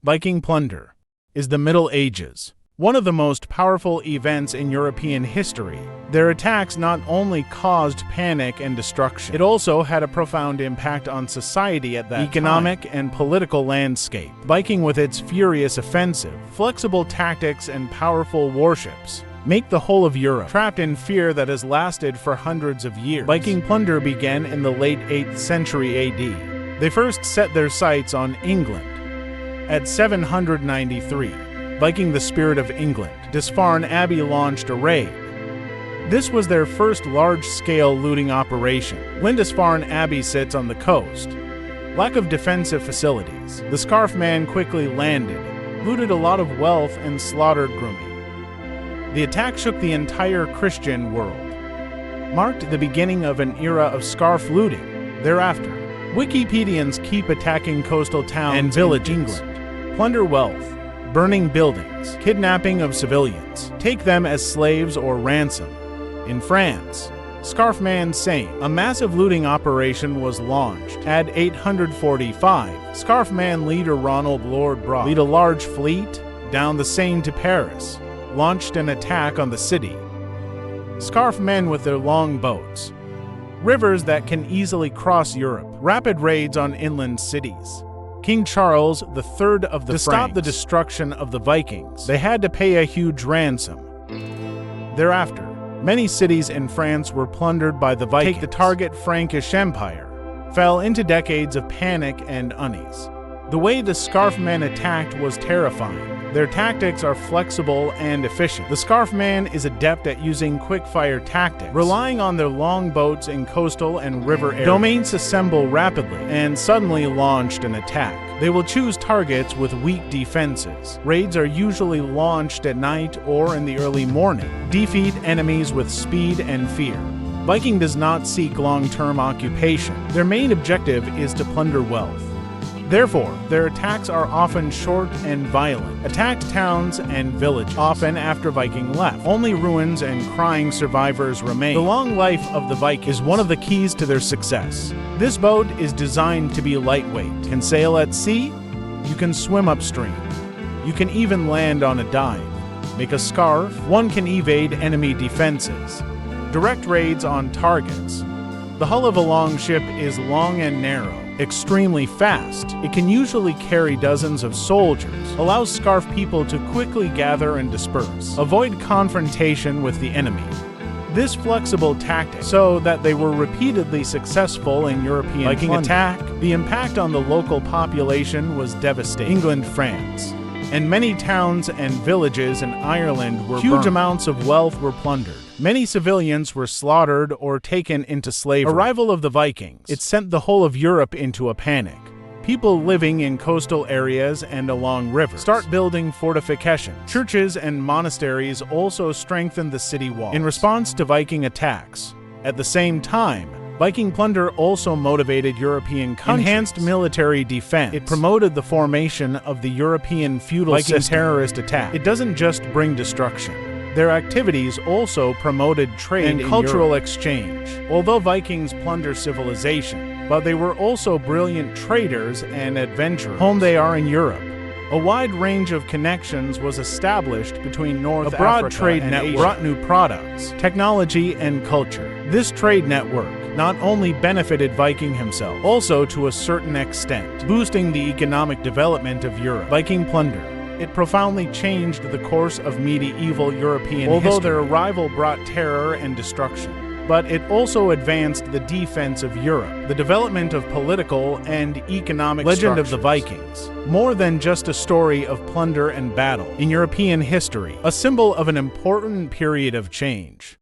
Viking plunder is the Middle Ages, one of the most powerful events in European history. Their attacks not only caused panic and destruction, it also had a profound impact on society at that economic and political landscape. Viking, with its furious offensive, flexible tactics, and powerful warships, make the whole of Europe trapped in fear that has lasted for hundreds of years. Viking plunder began in the late 8th century AD. They first set their sights on England. At 793, Viking the Spirit of England, Dysfarn Abbey launched a raid. This was their first large-scale looting operation. Lindisfarne Abbey sits on the coast. Lack of defensive facilities. The Scarfman quickly landed, looted a lot of wealth, and slaughtered Grummi. The attack shook the entire Christian world, marked the beginning of an era of scarf looting. Thereafter, Wikipedians keep attacking coastal towns and villages, England, plunder wealth, burning buildings, kidnapping of civilians, take them as slaves or ransom. In France, Scarfman Saint, a massive looting operation was launched. At 845, Scarfman leader Ronald Lord Brock led a large fleet down the Seine to Paris, launched an attack on the city. Scarfmen with their long boats, rivers that can easily cross Europe, rapid raids on inland cities. King Charles III of the To stop the destruction of the Vikings, they had to pay a huge ransom. Thereafter, many cities in France were plundered by the Vikings. The target Frankish Empire fell into decades of panic and unease. The way the Scarfmen attacked was terrifying. Their tactics are flexible and efficient. The Scarfman is adept at using quick-fire tactics, relying on their long boats in coastal and river areas. Domains assemble rapidly and suddenly launched an attack. They will choose targets with weak defenses. Raids are usually launched at night or in the early morning. Defeat enemies with speed and fear. Viking does not seek long-term occupation. Their main objective is to plunder wealth. Therefore, their attacks are often short and violent. Attacked towns and villages, often after Viking left. Only ruins and crying survivors remain. The long life of the Viking is one of the keys to their success. This boat is designed to be lightweight, can sail at sea, you can swim upstream, you can even land on a dive. Make a scarf, one can evade enemy defenses. Direct raids on targets. The hull of a longship is long and narrow, extremely fast. It can usually carry dozens of soldiers, allows scarf people to quickly gather and disperse, avoid confrontation with the enemy. This flexible tactic so that they were repeatedly successful in European Viking attack. The impact on the local population was devastating. England, France, and many towns and villages in Ireland were Huge amounts of wealth were plundered. Many civilians were slaughtered or taken into slavery. Arrival of the Vikings. It sent the whole of Europe into a panic. People living in coastal areas and along rivers start building fortifications. Churches and monasteries also strengthened the city walls in response to Viking attacks. At the same time, Viking plunder also motivated European countries. Enhanced military defense. It promoted the formation of the European feudal Viking system. Terrorist attack. It doesn't just bring destruction. Their activities also promoted trade and cultural exchange. Although Vikings plundered civilization, but they were also brilliant traders and adventurers. Home they are in Europe. A wide range of connections was established between North Africa. A broad trade network brought new products, technology, and culture. This trade network not only benefited Viking himself, also to a certain extent, boosting the economic development of Europe. Viking plunder. It profoundly changed the course of medieval European history. Although their arrival brought terror and destruction, but it also advanced the defense of Europe, the development of political and economic Legend of the Vikings. More than just a story of plunder and battle. In European history, a symbol of an important period of change.